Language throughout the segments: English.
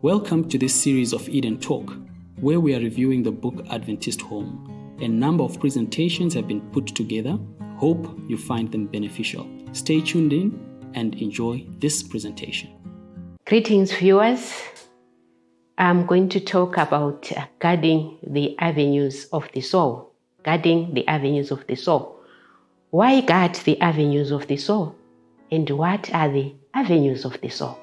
Welcome to this series of Eden Talk, where we are reviewing the book Adventist Home. A number of presentations have been put together. Hope you find them beneficial. Stay tuned in and enjoy this presentation. Greetings, viewers. I'm going to talk about guarding the avenues of the soul. Guarding the avenues of the soul. Why guard the avenues of the soul? And what are the avenues of the soul?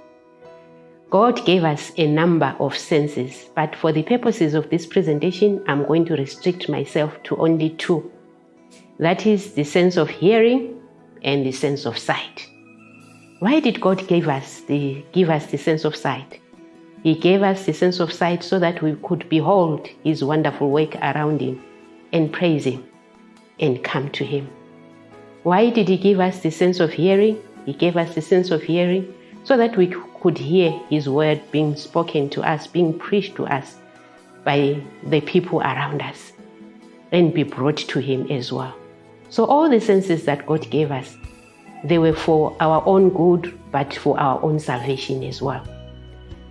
God gave us a number of senses, but for the purposes of this presentation, I'm going to restrict myself to only two. That is the sense of hearing and the sense of sight. Why did God give us the sense of sight? He gave us the sense of sight so that we could behold His wonderful work around Him and praise Him and come to Him. Why did He give us the sense of hearing? He gave us the sense of hearing so that we could hear His word being spoken to us, being preached to us by the people around us, and be brought to Him as well. So all the senses that God gave us, they were for our own good, but for our own salvation as well.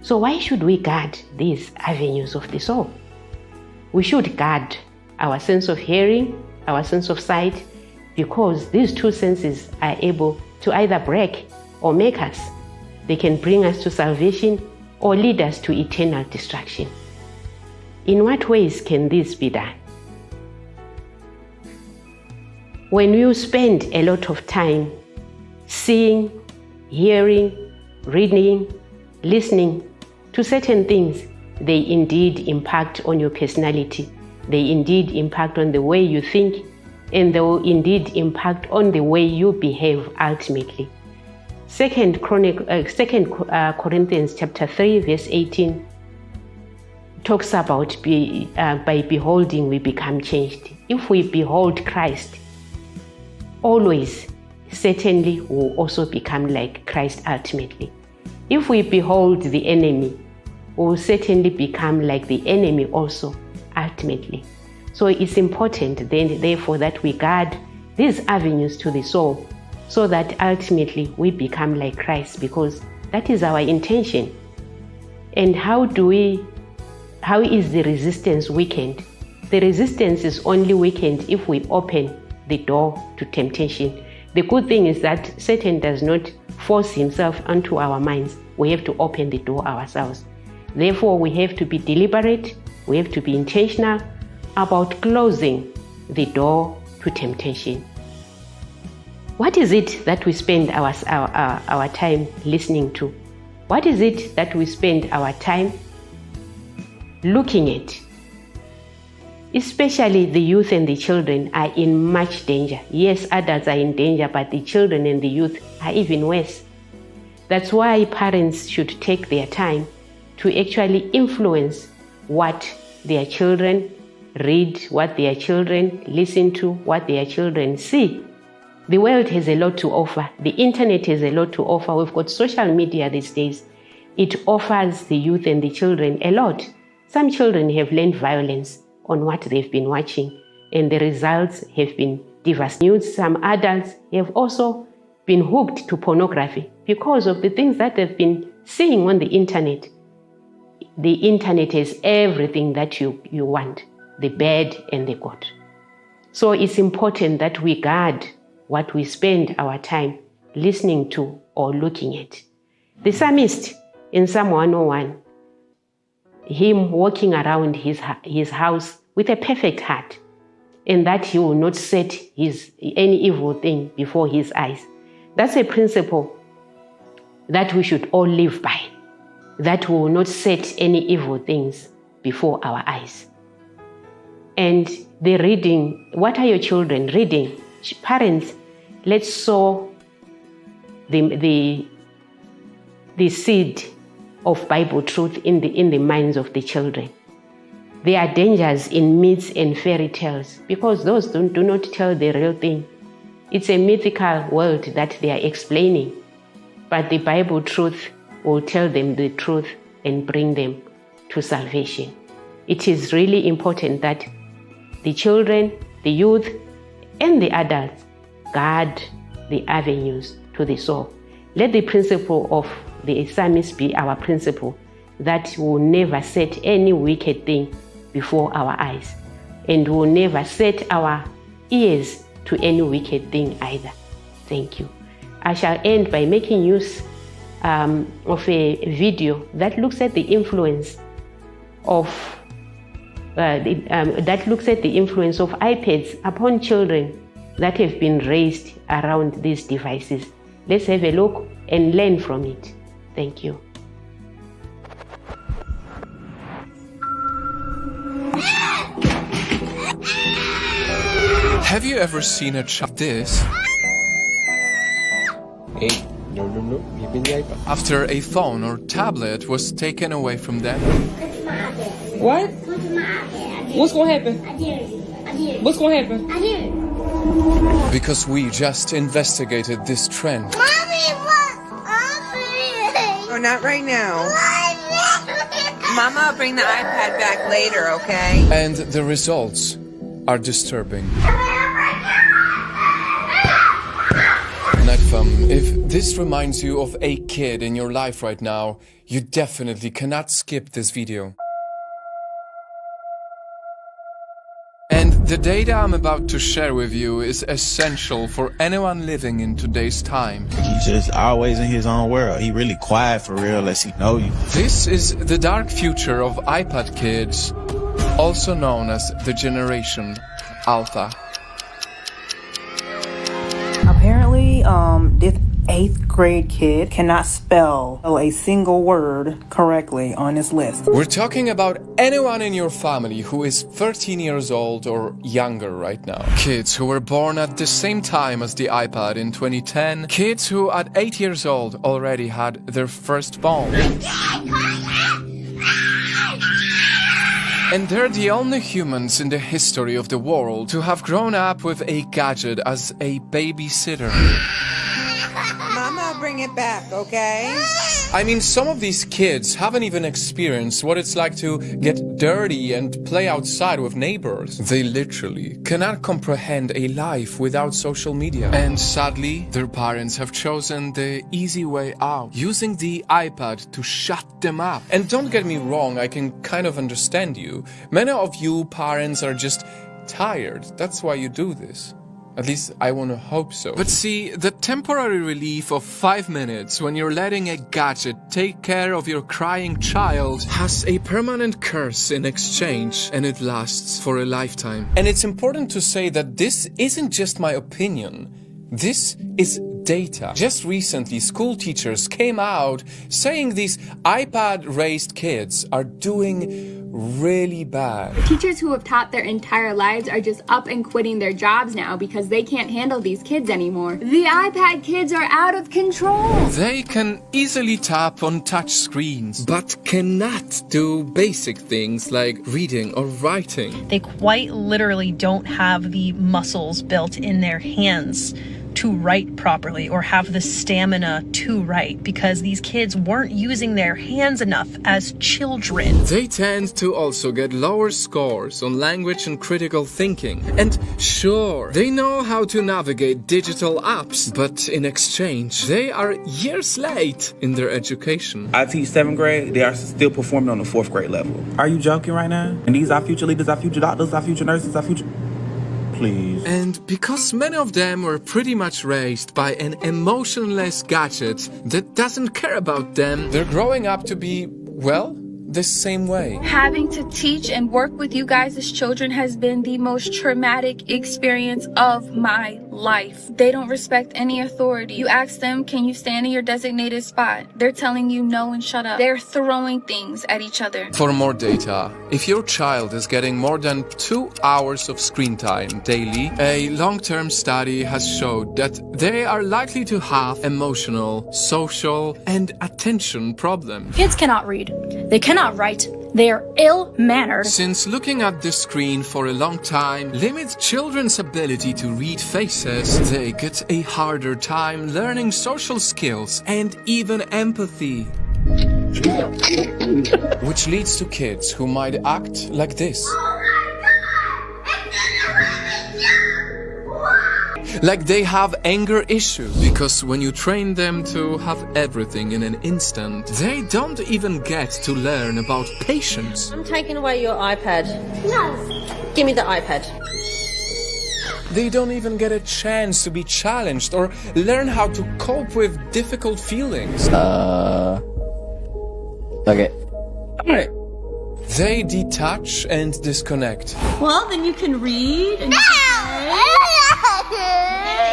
So why should we guard these avenues of the soul? We should guard our sense of hearing, our sense of sight, because these two senses are able to either break or make us. They can bring us to salvation or lead us to eternal destruction. In what ways can this be done? When you spend a lot of time seeing, hearing, reading, listening to certain things, they indeed impact on your personality. They indeed impact on the way you think, and they will indeed impact on the way you behave ultimately. 2 Corinthians chapter 3 verse 18 talks about by beholding we become changed. If we behold Christ, always, certainly we will also become like Christ ultimately. If we behold the enemy, we will certainly become like the enemy also ultimately. So it's important then, therefore, that we guard these avenues to the soul so that ultimately we become like Christ, because that is our intention. And how is the resistance weakened? The resistance is only weakened if we open the door to temptation. The good thing is that Satan does not force himself onto our minds. We have to open the door ourselves. Therefore, we have to be deliberate, we have to be intentional about closing the door to temptation. What is it that we spend our time listening to? What is it that we spend our time looking at? Especially the youth and the children are in much danger. Yes, adults are in danger, but the children and the youth are even worse. That's why parents should take their time to actually influence what their children read, what their children listen to, what their children see. The world has a lot to offer. The internet has a lot to offer. We've got social media these days. It offers the youth and the children a lot. Some children have learned violence on what they've been watching, and the results have been devastating. Some adults have also been hooked to pornography because of the things that they've been seeing on the internet. The internet has everything that you want, the bad and the good. So it's important that we guard what we spend our time listening to or looking at. The psalmist in Psalm 101, him walking around his house with a perfect heart, and that he will not set any evil thing before his eyes. That's a principle that we should all live by, that we will not set any evil things before our eyes. And the reading, what are your children reading? Parents, let's sow the seed of Bible truth in the minds of the children. There are dangers in myths and fairy tales because those do not tell the real thing. It's a mythical world that they are explaining, but the Bible truth will tell them the truth and bring them to salvation. It is really important that the children, the youth, and the adults guard the avenues to the soul. Let the principle of the psalmist be our principle, that will never set any wicked thing before our eyes, and will never set our ears to any wicked thing either. Thank you. I shall end by making use of a video that looks at the influence of iPads upon children that have been raised around these devices. Let's have a look and learn from it. Thank you. Have you ever seen a child this? Hey, no, give me the iPad. After a phone or tablet was taken away from them? What? What's gonna happen? What's gonna happen? Because we just investigated this trend. Mommy, what? Mommy. Oh, not right now. Mama, will bring the iPad back later, okay? And the results are disturbing. Netfam, if this reminds you of a kid in your life right now, you definitely cannot skip this video. And the data I'm about to share with you is essential for anyone living in today's time. He's just always in his own world. He really quiet for real unless he know you. This is the dark future of iPad kids, also known as the Generation Alpha. Apparently, this 8th grade kid cannot spell a single word correctly on this list. We're talking about anyone in your family who is 13 years old or younger right now. Kids who were born at the same time as the iPad in 2010. Kids who at 8 years old already had their first phone. And they're the only humans in the history of the world to have grown up with a gadget as a babysitter. Mama, will bring it back, okay? I mean, some of these kids haven't even experienced what it's like to get dirty and play outside with neighbors. They literally cannot comprehend a life without social media. And sadly, their parents have chosen the easy way out, using the iPad to shut them up. And don't get me wrong, I can kind of understand you. Many of you parents are just tired. That's why you do this. At least I want to hope so. But see, the temporary relief of 5 minutes when you're letting a gadget take care of your crying child has a permanent curse in exchange, and it lasts for a lifetime. And it's important to say that this isn't just my opinion. This is data. Just recently, school teachers came out saying these iPad-raised kids are doing really bad. Teachers who have taught their entire lives are just up and quitting their jobs now because they can't handle these kids anymore. The iPad kids are out of control. They can easily tap on touch screens, but cannot do basic things like reading or writing. They quite literally don't have the muscles built in their hands to write properly or have the stamina to write because these kids weren't using their hands enough as children. They tend to also get lower scores on language and critical thinking. And sure, they know how to navigate digital apps, but in exchange, they are years late in their education. I teach 7th grade, they are still performing on the 4th grade level. Are you joking right now? And these are future leaders, our future doctors, our future nurses, our future... Please. And because many of them were pretty much raised by an emotionless gadget that doesn't care about them, they're growing up to be, well, the same way. Having to teach and work with you guys as children has been the most traumatic experience of my life. They don't respect any authority. You ask them, can you stand in your designated spot? They're telling you no and shut up. They're throwing things at each other. For more data, if your child is getting more than 2 hours of screen time daily, a long-term study has showed that they are likely to have emotional, social, and attention problems. Kids cannot read. They cannot write. They are ill-mannered. Since looking at the screen for a long time limits children's ability to read faces, they get a harder time learning social skills and even empathy. Which leads to kids who might act like this. like they have anger issues. Because when you train them to have everything in an instant, they don't even get to learn about patience. I'm taking away your iPad. No. Give me the iPad. They don't even get a chance to be challenged or learn how to cope with difficult feelings. Okay. Alright. They detach and disconnect. Well, then you can read and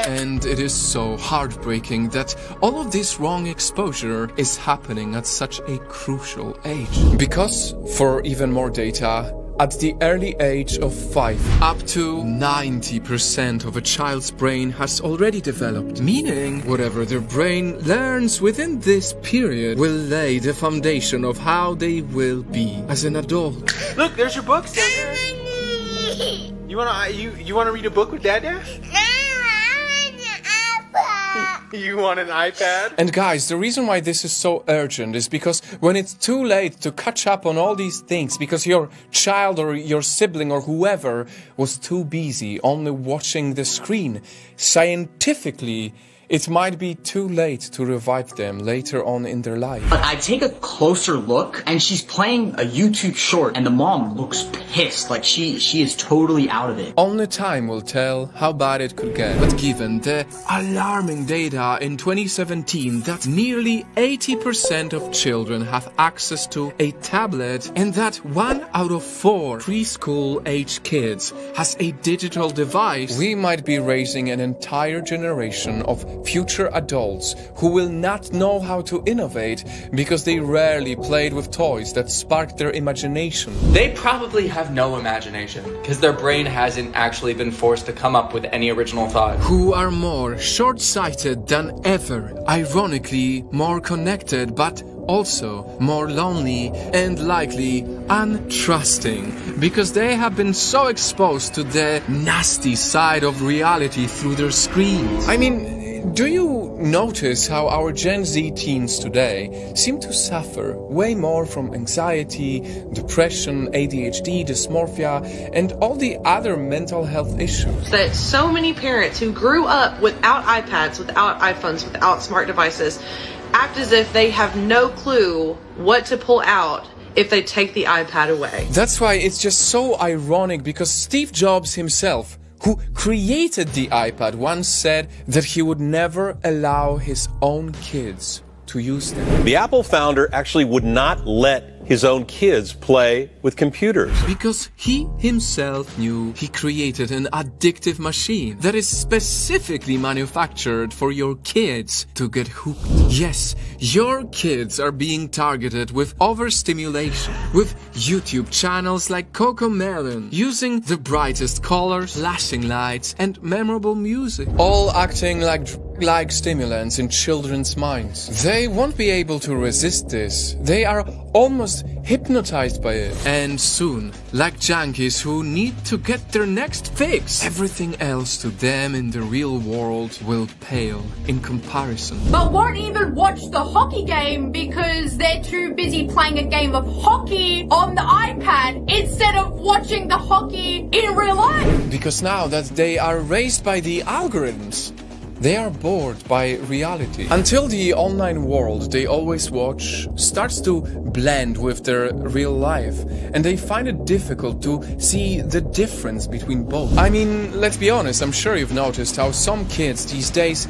And it is so heartbreaking that all of this wrong exposure is happening at such a crucial age. Because, for even more data, at the early age of 5, up to 90% of a child's brain has already developed. Meaning, whatever their brain learns within this period will lay the foundation of how they will be as an adult. Look, there's your books down there. You wanna read a book with Dad? You want an iPad? And guys, the reason why this is so urgent is because when it's too late to catch up on all these things because your child or your sibling or whoever was too busy only watching the screen, scientifically, it might be too late to revive them later on in their life. But I take a closer look and she's playing a YouTube short and the mom looks pissed, like she is totally out of it. Only time will tell how bad it could get. But given the alarming data in 2017 that nearly 80% of children have access to a tablet and that 1 out of 4 preschool-age kids has a digital device, we might be raising an entire generation of future adults who will not know how to innovate because they rarely played with toys that sparked their imagination. They probably have no imagination because their brain hasn't actually been forced to come up with any original thought. Who are more short-sighted than ever, ironically more connected but also more lonely and likely untrusting because they have been so exposed to the nasty side of reality through their screens. I mean, do you notice how our Gen Z teens today seem to suffer way more from anxiety, depression, ADHD, dysmorphia, and all the other mental health issues? that so many parents who grew up without iPads, without iPhones, without smart devices, act as if they have no clue what to pull out if they take the iPad away. That's why it's just so ironic because Steve Jobs himself, who created the iPad, once said that he would never allow his own kids to use them. The Apple founder actually would not let his own kids play with computers. Because he himself knew he created an addictive machine that is specifically manufactured for your kids to get hooked. Yes, your kids are being targeted with overstimulation, with YouTube channels like Cocomelon, using the brightest colors, flashing lights, and memorable music, all acting like stimulants in children's minds. They won't be able to resist this. They are almost hypnotized by it. And soon, like junkies who need to get their next fix, everything else to them in the real world will pale in comparison. But won't even watch the hockey game because they're too busy playing a game of hockey on the iPad instead of watching the hockey in real life. Because now that they are raised by the algorithms, they are bored by reality. Until the online world they always watch starts to blend with their real life, and they find it difficult to see the difference between both. I mean, let's be honest, I'm sure you've noticed how some kids these days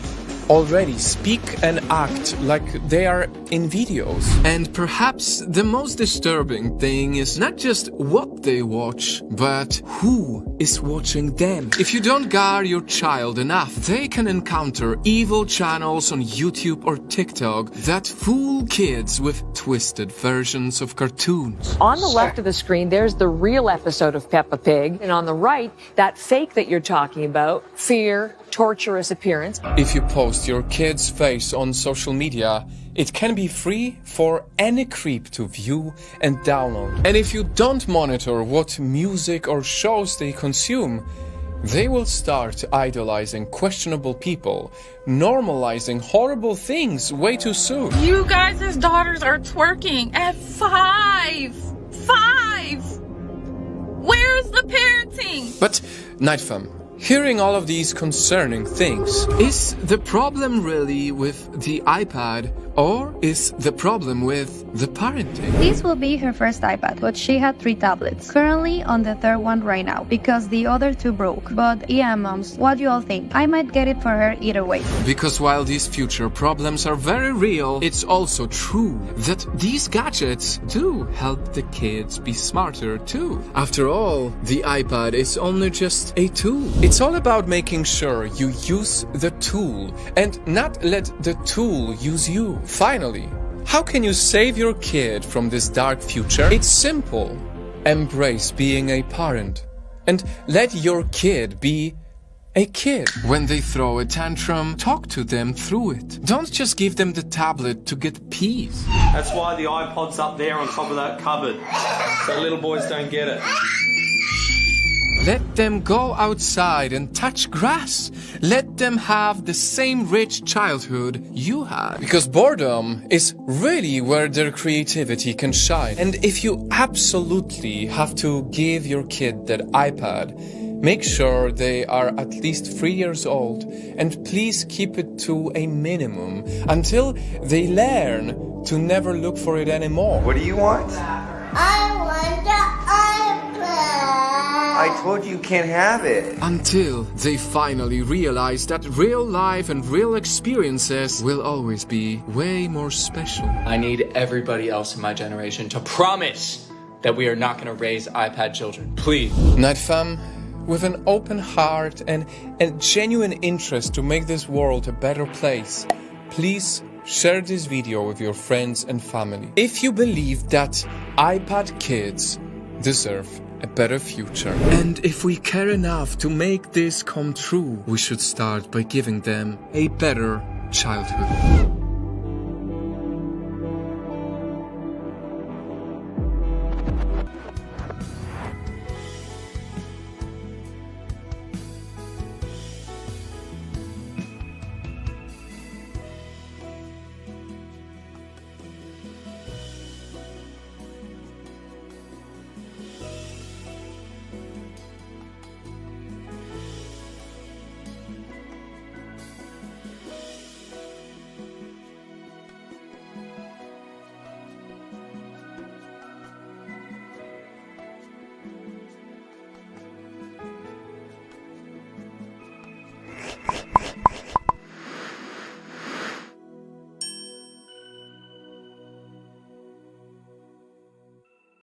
already speak and act like they are in videos. And perhaps the most disturbing thing is not just what they watch, but who is watching them. If you don't guard your child enough, they can encounter evil channels on YouTube or TikTok that fool kids with twisted versions of cartoons. On the left of the screen, there's the real episode of Peppa Pig, and on the right, that fake that you're talking about, fear, torturous appearance. If you post your kid's face on social media, it can be free for any creep to view and download. And if you don't monitor what music or shows they consume, they will start idolizing questionable people, normalizing horrible things way too soon. You guys' daughters are twerking at 5. 5! Where's the parenting? But, Nightfam, Hearing all of these concerning things, is the problem really with the iPad or is the problem with the parenting? This will be her first iPad, but she had 3 tablets. Currently on the 3rd one right now because the other 2 broke. But yeah, moms, what do you all think? I might get it for her either way. Because while these future problems are very real, it's also true that these gadgets do help the kids be smarter too. After all, the iPad is only just a tool. It's all about making sure you use the tool and not let the tool use you. Finally, how can you save your kid from this dark future? It's simple. Embrace being a parent and let your kid be a kid. When they throw a tantrum, talk to them through it. Don't just give them the tablet to get peace. That's why the iPod's up there on top of that cupboard, so little boys don't get it. Let them go outside and touch grass. Let them have the same rich childhood you had. Because boredom is really where their creativity can shine. And if you absolutely have to give your kid that iPad, make sure they are at least 3 years old. And please keep it to a minimum until they learn to never look for it anymore. What do you want? I want the iPad. I told you can't have it. Until they finally realize that real life and real experiences will always be way more special. I need everybody else in my generation to promise that we are not going to raise iPad children. Please. Night fam, with an open heart and a genuine interest to make this world a better place, please share this video with your friends and family. If you believe that iPad kids deserve a better future. And if we care enough to make this come true, we should start by giving them a better childhood.